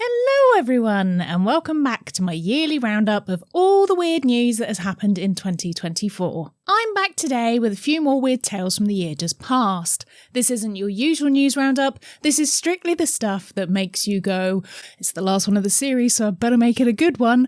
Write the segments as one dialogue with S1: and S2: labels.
S1: Hello everyone, and welcome back to my yearly roundup of all the weird news that has happened in 2024. I'm back today with a few more weird tales from the year just past. This isn't your usual news roundup, this is strictly the stuff that makes you go, it's the last one of the series, so I better make it a good one.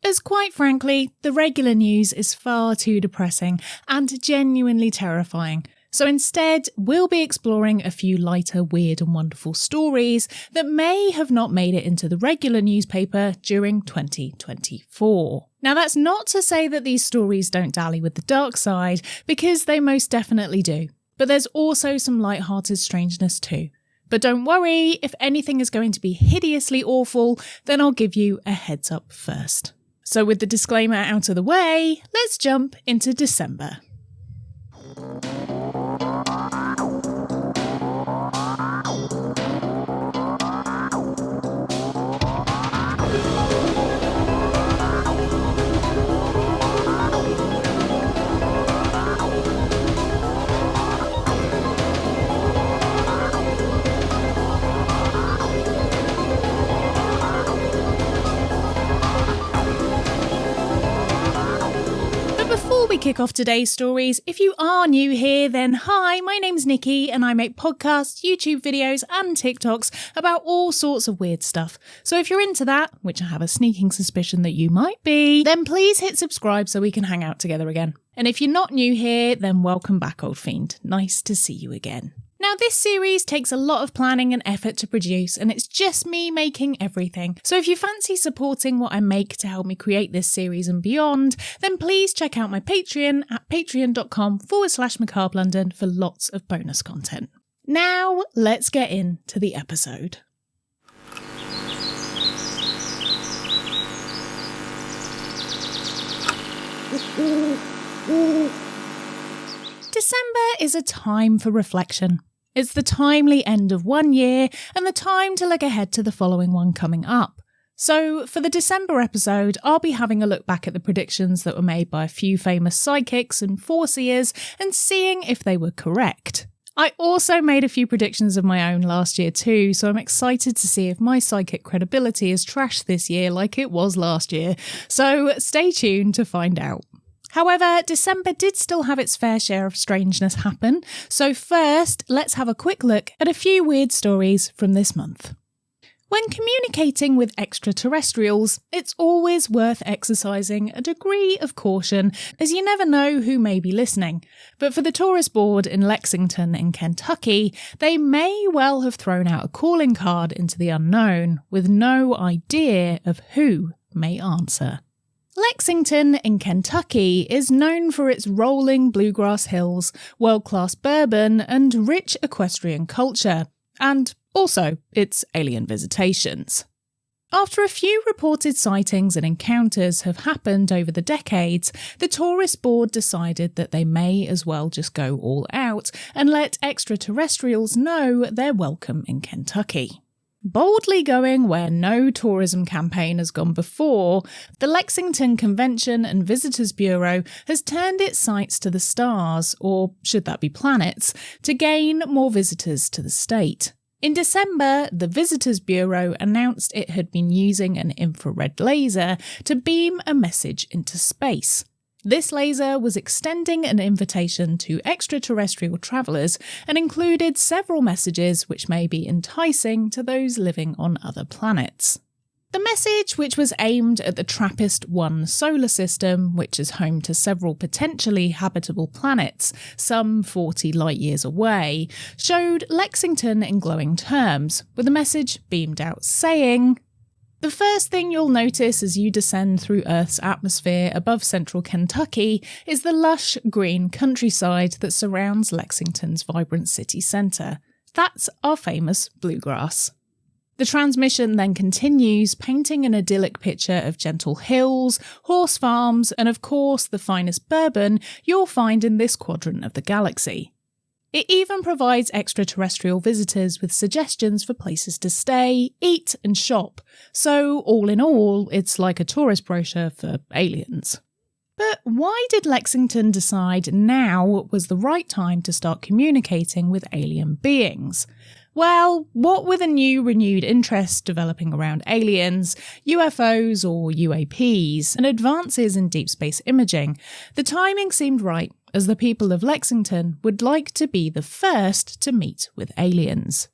S1: As quite frankly, the regular news is far too depressing and genuinely terrifying. So instead, we'll be exploring a few lighter, weird and wonderful stories that may have not made it into the regular newspaper during 2024. Now that's not to say that these stories don't dally with the dark side, because they most definitely do. But there's also some light-hearted strangeness too. But don't worry, if anything is going to be hideously awful, then I'll give you a heads up first. So with the disclaimer out of the way, let's jump into December. Before we kick off today's stories, if you are new here, then hi, my name's Nikki and I make podcasts, YouTube videos and TikToks about all sorts of weird stuff. So if you're into that, which I have a sneaking suspicion that you might be, then please hit subscribe so we can hang out together again. And if you're not new here, then welcome back, old fiend. Nice to see you again. Now, this series takes a lot of planning and effort to produce, and it's just me making everything. So if you fancy supporting what I make to help me create this series and beyond, then please check out my Patreon at patreon.com/Macabre London for lots of bonus content. Now, let's get into the episode. December is a time for reflection. It's the timely end of one year and the time to look ahead to the following one coming up. So for the December episode, I'll be having a look back at the predictions that were made by a few famous psychics and foreseers and seeing if they were correct. I also made a few predictions of my own last year too, so I'm excited to see if my psychic credibility is trashed this year like it was last year. So stay tuned to find out. However, December did still have its fair share of strangeness happen, so first, let's have a quick look at a few weird stories from this month. When communicating with extraterrestrials, it's always worth exercising a degree of caution, as you never know who may be listening. But for the tourist board in Lexington in Kentucky, they may well have thrown out a calling card into the unknown, with no idea of who may answer. Lexington in Kentucky is known for its rolling bluegrass hills, world-class bourbon and rich equestrian culture, and also its alien visitations. After a few reported sightings and encounters have happened over the decades, the tourist board decided that they may as well just go all out and let extraterrestrials know they're welcome in Kentucky. Boldly going where no tourism campaign has gone before, the Lexington Convention and Visitors Bureau has turned its sights to the stars, or should that be planets, to gain more visitors to the state. In December, the Visitors Bureau announced it had been using an infrared laser to beam a message into space. This laser was extending an invitation to extraterrestrial travellers and included several messages which may be enticing to those living on other planets. The message, which was aimed at the TRAPPIST-1 solar system, which is home to several potentially habitable planets, some 40 light-years away, showed Lexington in glowing terms, with a message beamed out saying, "The first thing you'll notice as you descend through Earth's atmosphere above central Kentucky is the lush green countryside that surrounds Lexington's vibrant city centre. That's our famous bluegrass." The transmission then continues, painting an idyllic picture of gentle hills, horse farms, and of course the finest bourbon you'll find in this quadrant of the galaxy. It even provides extraterrestrial visitors with suggestions for places to stay, eat and shop, so all in all, it's like a tourist brochure for aliens. But why did Lexington decide now was the right time to start communicating with alien beings? Well, what with a new renewed interest developing around aliens, UFOs or UAPs, and advances in deep space imaging, the timing seemed right as the people of Lexington would like to be the first to meet with aliens.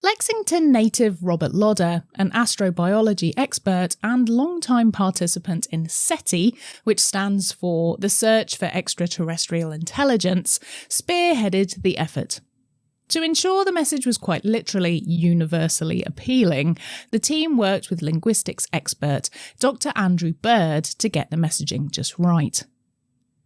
S1: Lexington native Robert Lodder, an astrobiology expert and long-time participant in SETI, which stands for the Search for Extraterrestrial Intelligence, spearheaded the effort. To ensure the message was quite literally universally appealing, the team worked with linguistics expert Dr. Andrew Bird to get the messaging just right.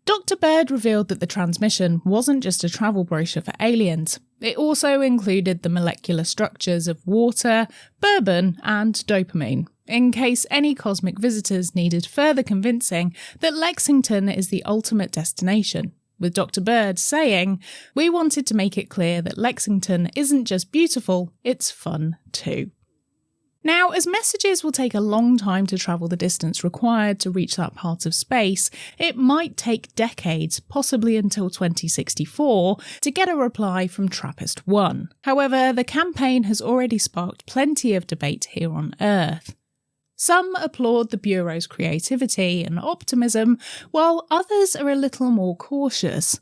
S1: Dr. Bird revealed that the transmission wasn't just a travel brochure for aliens. It also included the molecular structures of water, bourbon, and dopamine, in case any cosmic visitors needed further convincing that Lexington is the ultimate destination, with Dr. Bird saying, "We wanted to make it clear that Lexington isn't just beautiful, it's fun too." Now, as messages will take a long time to travel the distance required to reach that part of space, it might take decades, possibly until 2064, to get a reply from TRAPPIST-1. However, the campaign has already sparked plenty of debate here on Earth. Some applaud the Bureau's creativity and optimism, while others are a little more cautious.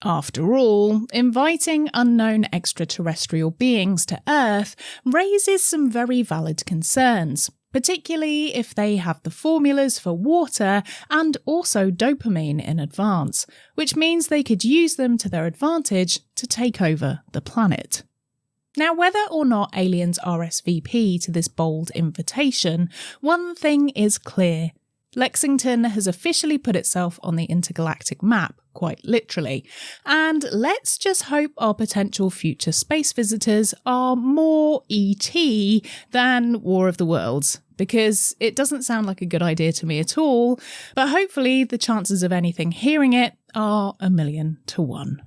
S1: After all, inviting unknown extraterrestrial beings to Earth raises some very valid concerns, particularly if they have the formulas for water and also dopamine in advance, which means they could use them to their advantage to take over the planet. Now, whether or not aliens RSVP to this bold invitation, one thing is clear. Lexington has officially put itself on the intergalactic map, quite literally, and let's just hope our potential future space visitors are more ET than War of the Worlds, because it doesn't sound like a good idea to me at all, but hopefully the chances of anything hearing it are 1,000,000 to 1.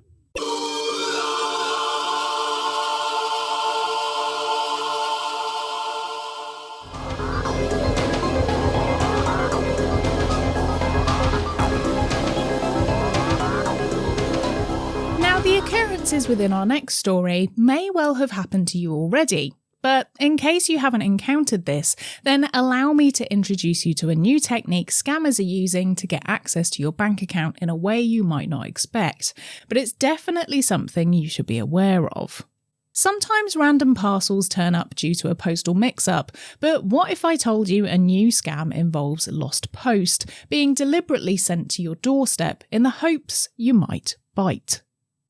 S1: Occurrences within our next story may well have happened to you already, but in case you haven't encountered this, then allow me to introduce you to a new technique scammers are using to get access to your bank account in a way you might not expect, but it's definitely something you should be aware of. Sometimes random parcels turn up due to a postal mix-up, but what if I told you a new scam involves lost post being deliberately sent to your doorstep in the hopes you might bite?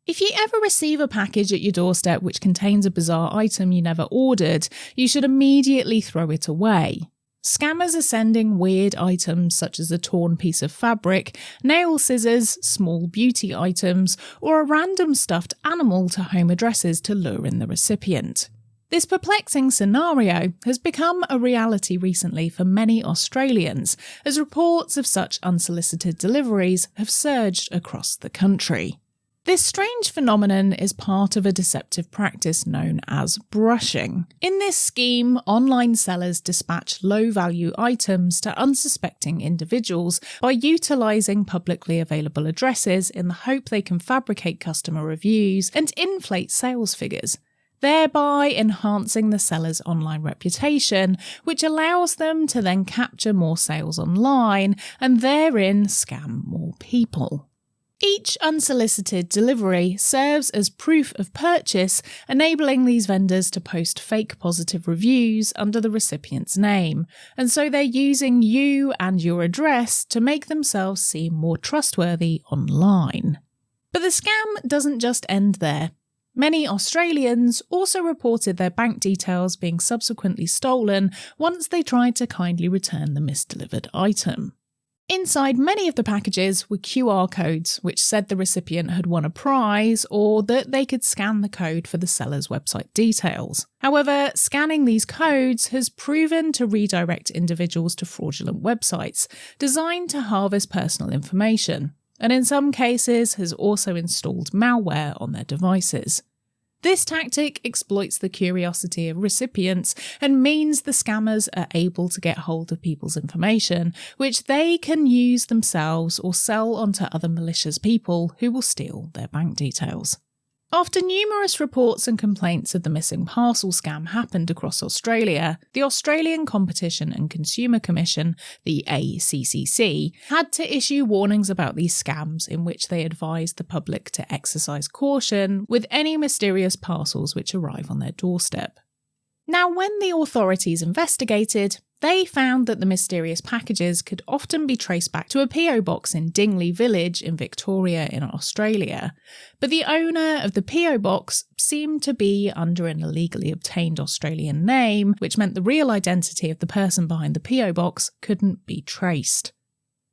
S1: If you ever receive a package at your doorstep which contains a bizarre item you never ordered, you should immediately throw it away. Scammers are sending weird items such as a torn piece of fabric, nail scissors, small beauty items, or a random stuffed animal to home addresses to lure in the recipient. This perplexing scenario has become a reality recently for many Australians, as reports of such unsolicited deliveries have surged across the country. This strange phenomenon is part of a deceptive practice known as brushing. In this scheme, online sellers dispatch low-value items to unsuspecting individuals by utilising publicly available addresses in the hope they can fabricate customer reviews and inflate sales figures, thereby enhancing the seller's online reputation, which allows them to then capture more sales online and therein scam more people. Each unsolicited delivery serves as proof of purchase, enabling these vendors to post fake positive reviews under the recipient's name, and so they're using you and your address to make themselves seem more trustworthy online. But the scam doesn't just end there. Many Australians also reported their bank details being subsequently stolen once they tried to kindly return the misdelivered item. Inside many of the packages were QR codes which said the recipient had won a prize or that they could scan the code for the seller's website details. However, scanning these codes has proven to redirect individuals to fraudulent websites designed to harvest personal information, and in some cases has also installed malware on their devices. This tactic exploits the curiosity of recipients and means the scammers are able to get hold of people's information, which they can use themselves or sell onto other malicious people who will steal their bank details. After numerous reports and complaints of the missing parcel scam happened across Australia, the Australian Competition and Consumer Commission, the ACCC, had to issue warnings about these scams in which they advised the public to exercise caution with any mysterious parcels which arrive on their doorstep. Now, when the authorities investigated, they found that the mysterious packages could often be traced back to a PO box in Dingley Village in Victoria in Australia, but the owner of the PO box seemed to be under an illegally obtained Australian name, which meant the real identity of the person behind the PO box couldn't be traced.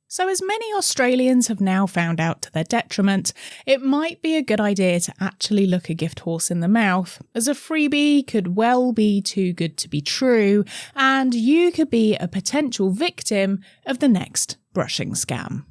S1: So as many Australians have now found out to their detriment, it might be a good idea to actually look a gift horse in the mouth, as a freebie could well be too good to be true, and you could be a potential victim of the next brushing scam.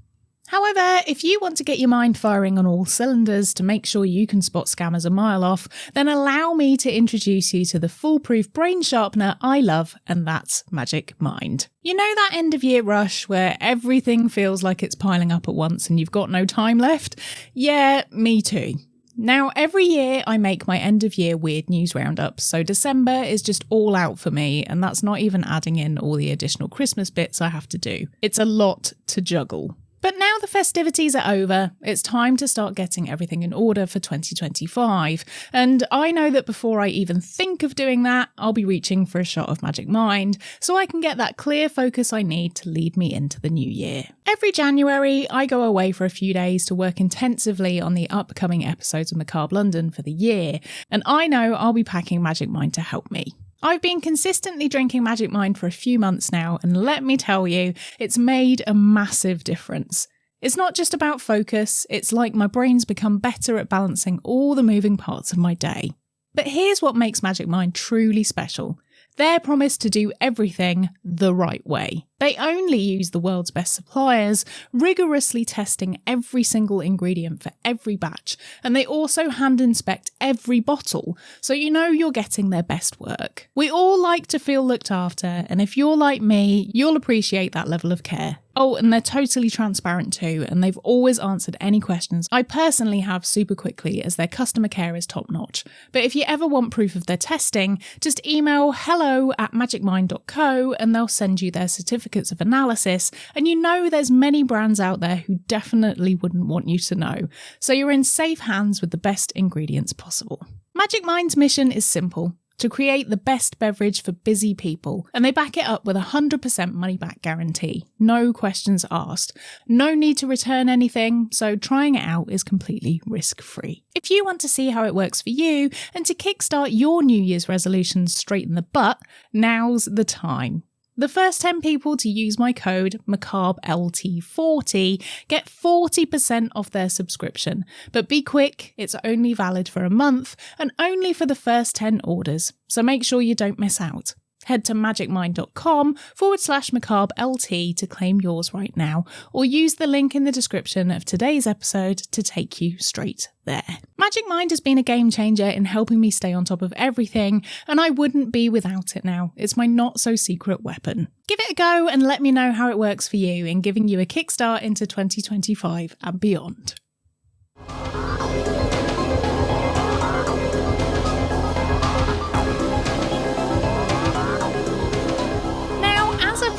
S1: However, if you want to get your mind firing on all cylinders to make sure you can spot scammers a mile off, then allow me to introduce you to the foolproof brain sharpener I love, and that's Magic Mind. You know that end of year rush where everything feels like it's piling up at once and you've got no time left? Yeah, me too. Now, every year I make my end of year weird news roundup, so December is just all out for me, and that's not even adding in all the additional Christmas bits I have to do. It's a lot to juggle. But now the festivities are over, it's time to start getting everything in order for 2025. And I know that before I even think of doing that, I'll be reaching for a shot of Magic Mind, so I can get that clear focus I need to lead me into the new year. Every January, I go away for a few days to work intensively on the upcoming episodes of Macabre London for the year, and I know I'll be packing Magic Mind to help me. I've been consistently drinking Magic Mind for a few months now, and let me tell you, it's made a massive difference. It's not just about focus, it's like my brain's become better at balancing all the moving parts of my day. But here's what makes Magic Mind truly special. Their promise to do everything the right way. They only use the world's best suppliers, rigorously testing every single ingredient for every batch, and they also hand inspect every bottle, so you know you're getting their best work. We all like to feel looked after, and if you're like me, you'll appreciate that level of care. Oh, and they're totally transparent too, and they've always answered any questions I personally have super quickly, as their customer care is top notch. But if you ever want proof of their testing, just email hello@magicmind.co and they'll send you their certificates of analysis, and you know there's many brands out there who definitely wouldn't want you to know, so you're in safe hands with the best ingredients possible. Magic Mind's mission is simple: to create the best beverage for busy people, and they back it up with a 100% money-back guarantee. No questions asked. No need to return anything, so trying it out is completely risk-free. If you want to see how it works for you, and to kickstart your New Year's resolutions straight in the butt, now's the time. The first 10 people to use my code MacabreLT40 get 40% off their subscription. But be quick, it's only valid for a month and only for the first 10 orders, so make sure you don't miss out. Head to magicmind.com/MacabreLT to claim yours right now, or use the link in the description of today's episode to take you straight there. Magic Mind has been a game changer in helping me stay on top of everything, and I wouldn't be without it now. It's my not-so-secret weapon. Give it a go and let me know how it works for you in giving you a kickstart into 2025 and beyond.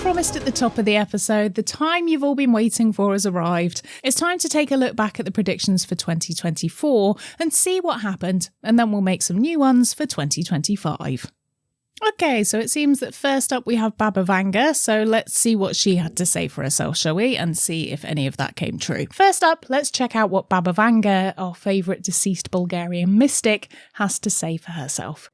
S1: Promised at the top of the episode, the time you've all been waiting for has arrived. It's time to take a look back at the predictions for 2024 and see what happened, and then we'll make some new ones for 2025. Okay, so it seems that first up we have Baba Vanga, so let's see what she had to say for herself, shall we, and see if any of that came true. First up, let's check out what Baba Vanga, our favourite deceased Bulgarian mystic, has to say for herself.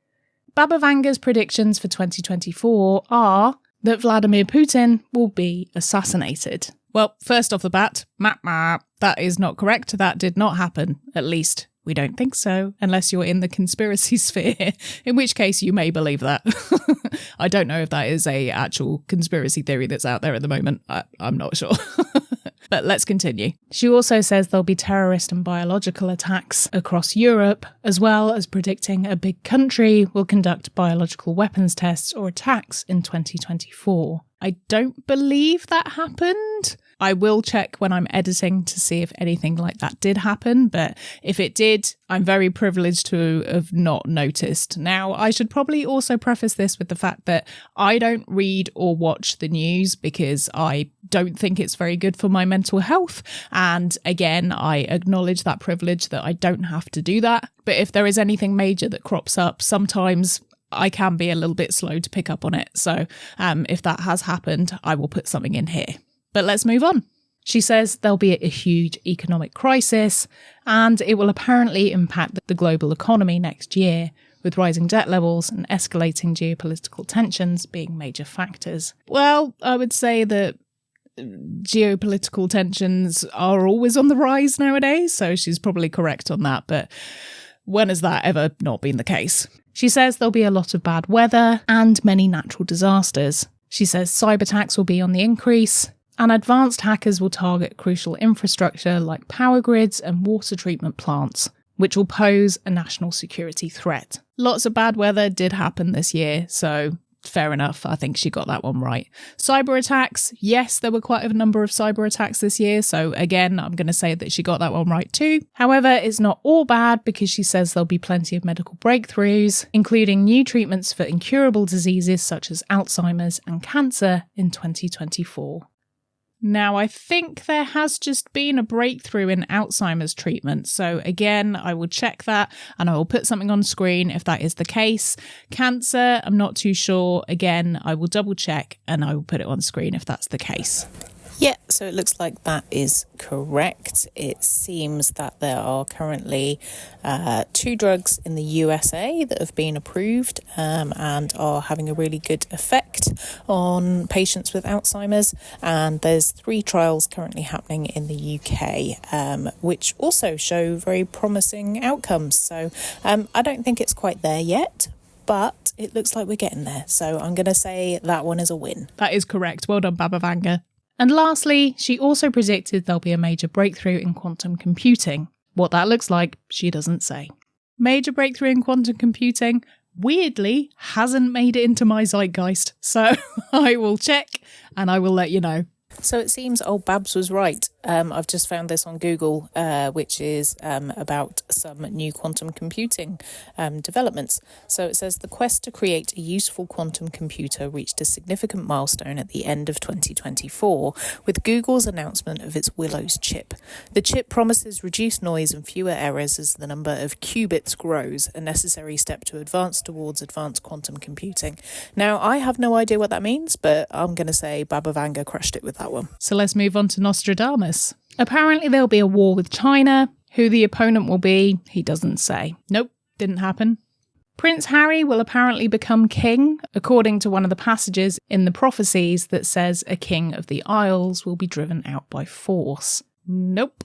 S1: Baba Vanga's predictions for 2024 are that Vladimir Putin will be assassinated. Well, first off the bat, that is not correct. That did not happen. At least, we don't think so, unless you're in the conspiracy sphere, in which case you may believe that. I don't know if that is a actual conspiracy theory that's out there at the moment. I'm not sure. But let's continue. She also says there'll be terrorist and biological attacks across Europe, as well as predicting a big country will conduct biological weapons tests or attacks in 2024. I don't believe that happened. I will check when I'm editing to see if anything like that did happen, but if it did, I'm very privileged to have not noticed. Now, I should probably also preface this with the fact that I don't read or watch the news because I don't think it's very good for my mental health. And again, I acknowledge that privilege that I don't have to do that. But if there is anything major that crops up, sometimes I can be a little bit slow to pick up on it. So if that has happened, I will put something in here. But let's move on. She says there'll be a huge economic crisis and it will apparently impact the global economy next year, with rising debt levels and escalating geopolitical tensions being major factors. Well, I would say that geopolitical tensions are always on the rise nowadays, so she's probably correct on that, but when has that ever not been the case? She says there'll be a lot of bad weather and many natural disasters. She says cyber attacks will be on the increase, and advanced hackers will target crucial infrastructure like power grids and water treatment plants, which will pose a national security threat. Lots of bad weather did happen this year, so fair enough. I think she got that one right. Cyber attacks. Yes, there were quite a number of cyber attacks this year, so again, I'm going to say that she got that one right too. However, it's not all bad because she says there'll be plenty of medical breakthroughs, including new treatments for incurable diseases such as Alzheimer's and cancer in 2024. Now, I think there has just been a breakthrough in Alzheimer's treatment. So again, I will check that and I will put something on screen if that is the case. Cancer, I'm not too sure. Again, I will double check and I will put it on screen if that's the case.
S2: Yeah, so it looks like that is correct. It seems that there are currently 2 drugs in the USA that have been approved and are having a really good effect on patients with Alzheimer's. And there's 3 trials currently happening in the UK, which also show very promising outcomes. So I don't think it's quite there yet, but it looks like we're getting there. So I'm going to say that one is a win.
S1: That is correct. Well done, Baba Vanga. And lastly, she also predicted there'll be a major breakthrough in quantum computing. What that looks like, she doesn't say. Major breakthrough in quantum computing, weirdly, hasn't made it into my zeitgeist. So I will check and I will let you know.
S2: So it seems old Babs was right. I've just found this on Google, which is about some new quantum computing developments. So it says the quest to create a useful quantum computer reached a significant milestone at the end of 2024 with Google's announcement of its Willows chip. The chip promises reduced noise and fewer errors as the number of qubits grows, a necessary step to advance towards advanced quantum computing. Now, I have no idea what that means, but I'm going to say Baba Vanga crushed it with that one.
S1: So let's move on to Nostradamus. Apparently there'll be a war with China. Who the opponent will be, he doesn't say. Nope, didn't happen. Prince Harry will apparently become king, according to one of the passages in the prophecies that says a king of the Isles will be driven out by force. Nope.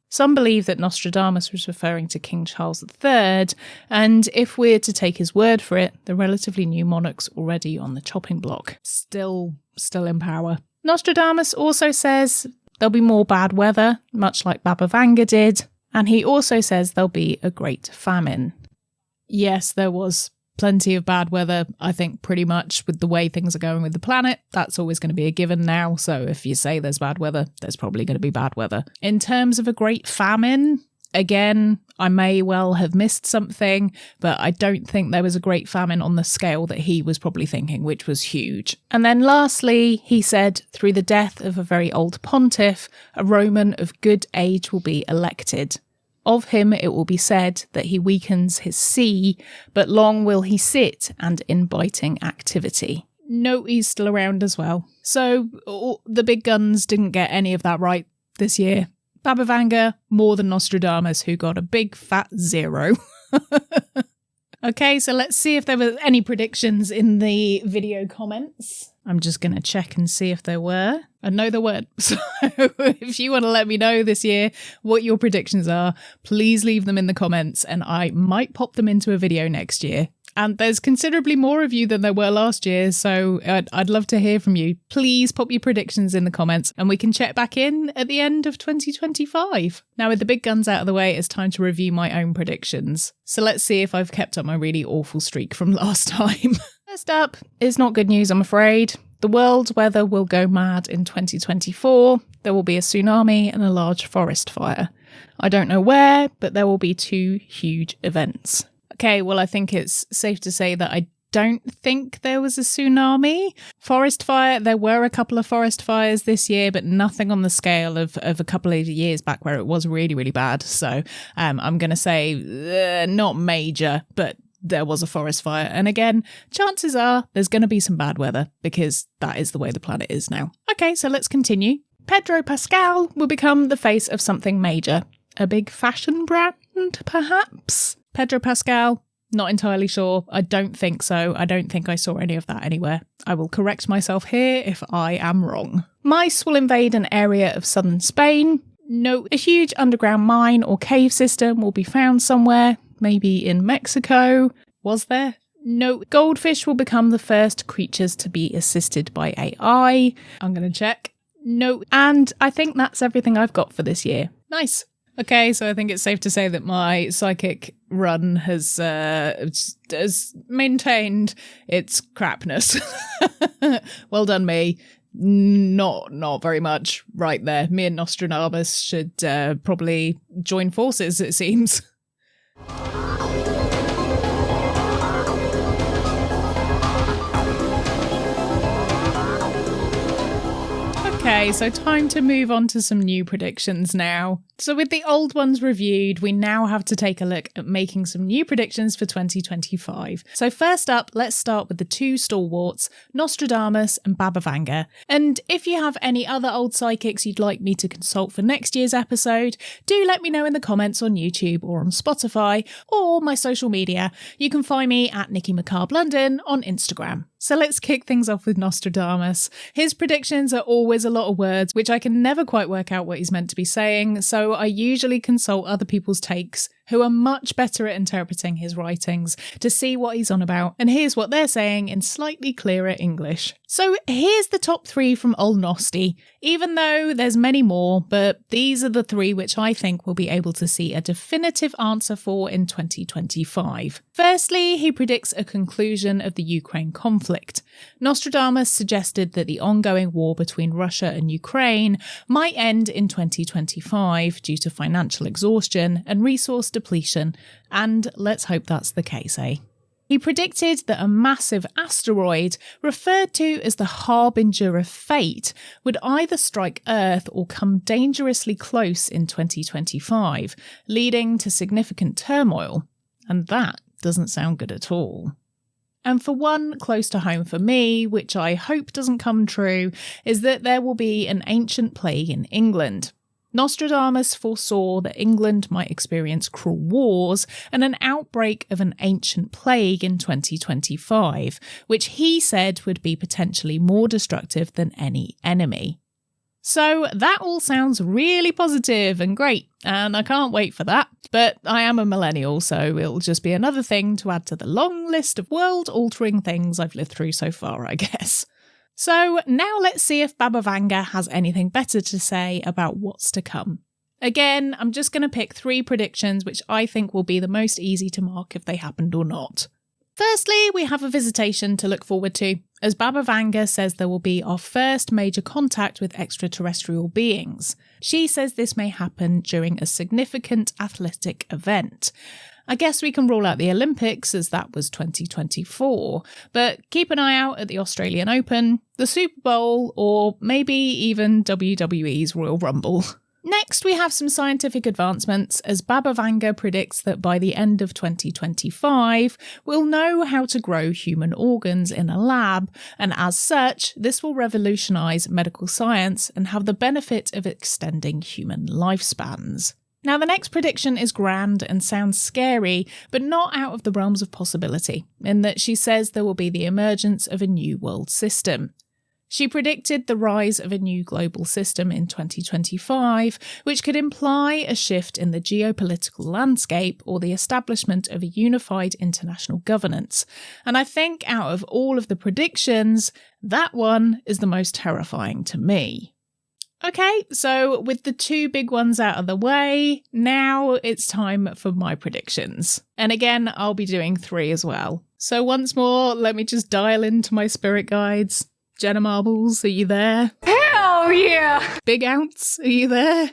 S1: Some believe that Nostradamus was referring to King Charles III, and if we're to take his word for it, the relatively new monarch's already on the chopping block. Still in power. Nostradamus also says there'll be more bad weather, much like Baba Vanga did, and he also says there'll be a great famine. Yes, there was plenty of bad weather, I think pretty much with the way things are going with the planet. That's always going to be a given now, so if you say there's bad weather, there's probably going to be bad weather. In terms of a great famine, again, I may well have missed something, but I don't think there was a great famine on the scale that he was probably thinking, which was huge. And then lastly, he said, through the death of a very old pontiff, a Roman of good age will be elected. Of him it will be said that he weakens his see, but long will he sit and in biting activity. No, he's still around as well. So the big guns didn't get any of that right this year. Baba Vanga, more than Nostradamus, who got a big fat 0. Okay, so let's see if there were any predictions in the video comments. I'm just going to check and see if there were. I know there weren't. So if you want to let me know this year what your predictions are, please leave them in the comments and I might pop them into a video next year. And there's considerably more of you than there were last year, so I'd love to hear from you. Please pop your predictions in the comments and we can check back in at the end of 2025. Now, with the big guns out of the way, it's time to review my own predictions. So let's see if I've kept up my really awful streak from last time. First up, it's not good news, I'm afraid. The world's weather will go mad in 2024. There will be a tsunami and a large forest fire. I don't know where, but there will be 2 huge events. Okay, well, I think it's safe to say that I don't think there was a tsunami. Forest fire, there were a couple of forest fires this year, but nothing on the scale of a couple of years back where it was really, really bad. So I'm going to say not major, but there was a forest fire. And again, chances are there's going to be some bad weather because that is the way the planet is now. Okay, so let's continue. Pedro Pascal will become the face of something major. A big fashion brand, perhaps? Pedro Pascal? Not entirely sure. I don't think so. I don't think I saw any of that anywhere. I will correct myself here if I am wrong. Mice will invade an area of southern Spain. No, a huge underground mine or cave system will be found somewhere. Maybe in Mexico. Was there? No. Goldfish will become the first creatures to be assisted by AI. I'm going to check. No. And I think that's everything I've got for this year. Nice. Okay, so I think it's safe to say that my psychic run has maintained its crapness. Well done, me. Not very much right there. Me and Nostradamus should probably join forces, it seems. Okay, so time to move on to some new predictions now. So with the old ones reviewed, we now have to take a look at making some new predictions for 2025. So first up, let's start with the 2 stalwarts, Nostradamus and Baba Vanga. And if you have any other old psychics you'd like me to consult for next year's episode, do let me know in the comments on YouTube or on Spotify or my social media. You can find me at Nikki Macabre London on Instagram. So let's kick things off with Nostradamus. His predictions are always a lot of words, which I can never quite work out what he's meant to be saying, so I usually consult other people's takes who are much better at interpreting his writings to see what he's on about, and here's what they're saying in slightly clearer English. So here's the top 3 from Old Nosty, even though there's many more, but these are the 3 which I think we'll be able to see a definitive answer for in 2025. Firstly, he predicts a conclusion of the Ukraine conflict. Nostradamus suggested that the ongoing war between Russia and Ukraine might end in 2025 due to financial exhaustion and resource depletion, and let's hope that's the case, eh? He predicted that a massive asteroid, referred to as the harbinger of fate, would either strike Earth or come dangerously close in 2025, leading to significant turmoil. And that doesn't sound good at all. And for one close to home for me, which I hope doesn't come true, is that there will be an ancient plague in England. Nostradamus foresaw that England might experience cruel wars and an outbreak of an ancient plague in 2025, which he said would be potentially more destructive than any enemy. So that all sounds really positive and great, and I can't wait for that. But I am a millennial, so it'll just be another thing to add to the long list of world-altering things I've lived through so far, I guess. So now let's see if Baba Vanga has anything better to say about what's to come. Again, I'm just going to pick 3 predictions which I think will be the most easy to mark if they happened or not. Firstly, we have a visitation to look forward to, as Baba Vanga says there will be our first major contact with extraterrestrial beings. She says this may happen during a significant athletic event. I guess we can rule out the Olympics as that was 2024, but keep an eye out at the Australian Open, the Super Bowl, or maybe even WWE's Royal Rumble. Next, we have some scientific advancements, as Baba Vanga predicts that by the end of 2025, we'll know how to grow human organs in a lab, and as such, this will revolutionise medical science and have the benefit of extending human lifespans. Now, the next prediction is grand and sounds scary, but not out of the realms of possibility, in that she says there will be the emergence of a new world system. She predicted the rise of a new global system in 2025, which could imply a shift in the geopolitical landscape or the establishment of a unified international governance. And I think out of all of the predictions, that one is the most terrifying to me. Okay, so with the 2 big ones out of the way, now it's time for my predictions. And again, I'll be doing 3 as well. So once more, let me just dial into my spirit guides. Jenna Marbles, are you there?
S3: Hell yeah!
S1: Big Ounce, are you there?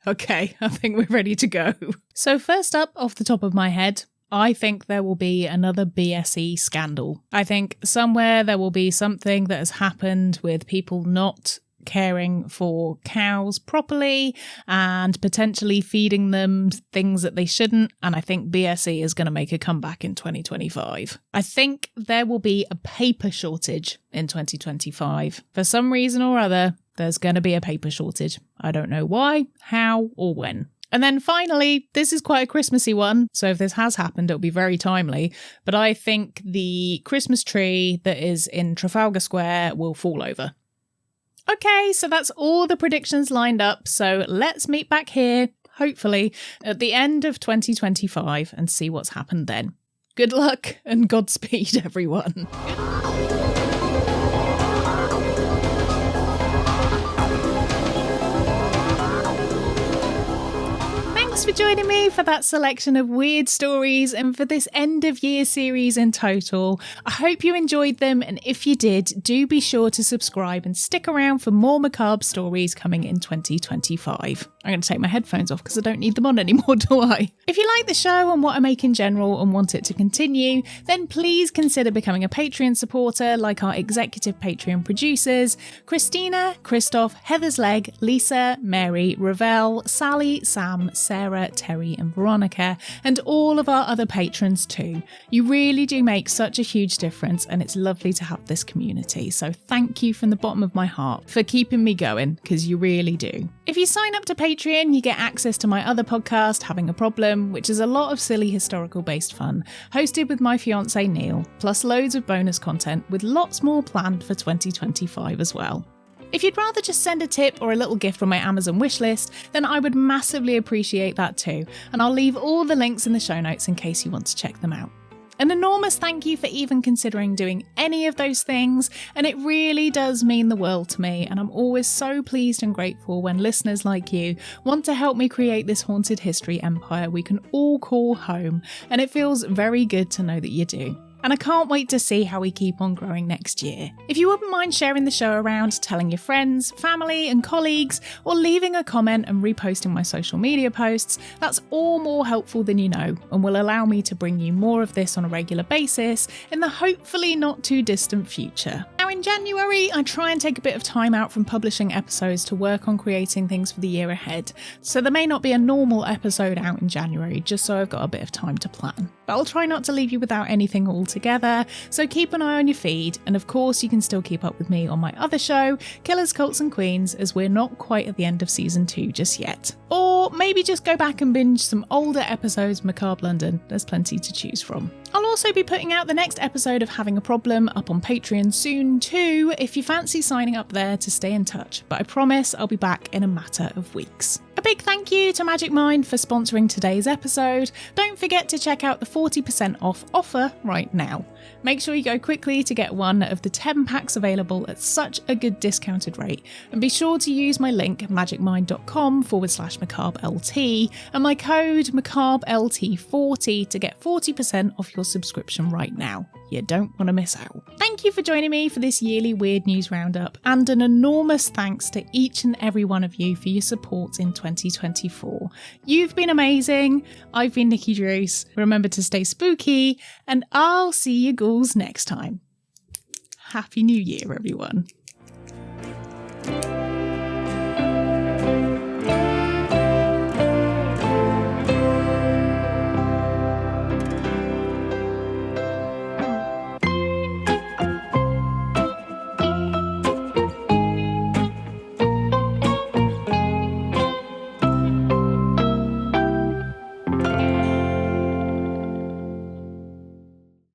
S1: Okay, I think we're ready to go. So first up, off the top of my head, I think there will be another BSE scandal. I think somewhere there will be something that has happened with people not caring for cows properly and potentially feeding them things that they shouldn't. And I think BSE is going to make a comeback in 2025. I think there will be a paper shortage in 2025. For some reason or other, there's going to be a paper shortage. I don't know why, how, or when. And then finally, this is quite a Christmassy one, so if this has happened, it'll be very timely, but I think the Christmas tree that is in Trafalgar Square will fall over. Okay, so that's all the predictions lined up, so let's meet back here, hopefully, at the end of 2025 and see what's happened then. Good luck and Godspeed, everyone. Thanks for joining me for that selection of weird stories and for this end of year series in total. I hope you enjoyed them, and if you did, do be sure to subscribe and stick around for more macabre stories coming in 2025. I'm going to take my headphones off because I don't need them on anymore, do I? If you like the show and what I make in general and want it to continue, then please consider becoming a Patreon supporter like our executive Patreon producers, Christina, Christophe, Heather's Leg, Lisa, Mary, Ravelle, Sally, Sam, Sarah, Terri and Veronica, and all of our other patrons too. You really do make such a huge difference, and it's lovely to have this community. So thank you from the bottom of my heart for keeping me going, because you really do. If you sign up to Patreon, you get access to my other podcast, Having a Problem, which is a lot of silly historical based fun, hosted with my fiance Neil, plus loads of bonus content with lots more planned for 2025 as well. If you'd rather just send a tip or a little gift from my Amazon wishlist, then I would massively appreciate that too, and I'll leave all the links in the show notes in case you want to check them out. An enormous thank you for even considering doing any of those things, and it really does mean the world to me, and I'm always so pleased and grateful when listeners like you want to help me create this haunted history empire we can all call home, and it feels very good to know that you do. And I can't wait to see how we keep on growing next year. If you wouldn't mind sharing the show around, telling your friends, family and colleagues, or leaving a comment and reposting my social media posts, that's all more helpful than you know, and will allow me to bring you more of this on a regular basis in the hopefully not too distant future. Now in January, I try and take a bit of time out from publishing episodes to work on creating things for the year ahead, so there may not be a normal episode out in January, just so I've got a bit of time to plan. But I'll try not to leave you without anything altogether, so keep an eye on your feed, and of course you can still keep up with me on my other show, Killers, Cults and Queens, as we're not quite at the end of season 2 just yet. Or maybe just go back and binge some older episodes of Macabre London, there's plenty to choose from. I'll also be putting out the next episode of Having a Problem up on Patreon soon too, if you fancy signing up there to stay in touch, but I promise I'll be back in a matter of weeks. A big thank you to Magic Mind for sponsoring today's episode. Don't forget to check out the 40% off offer right now. Make sure you go quickly to get one of the 10 packs available at such a good discounted rate, and be sure to use my link magicmind.com/macabreLT and my code MacabreLT40 to get 40% off your subscription right now. You don't want to miss out. Thank you for joining me for this yearly Weird News Roundup, and an enormous thanks to each and every one of you for your support in 2024. You've been amazing. I've been Nikki Druce. Remember to stay spooky, and I'll see you ghouls next time. Happy New Year, everyone.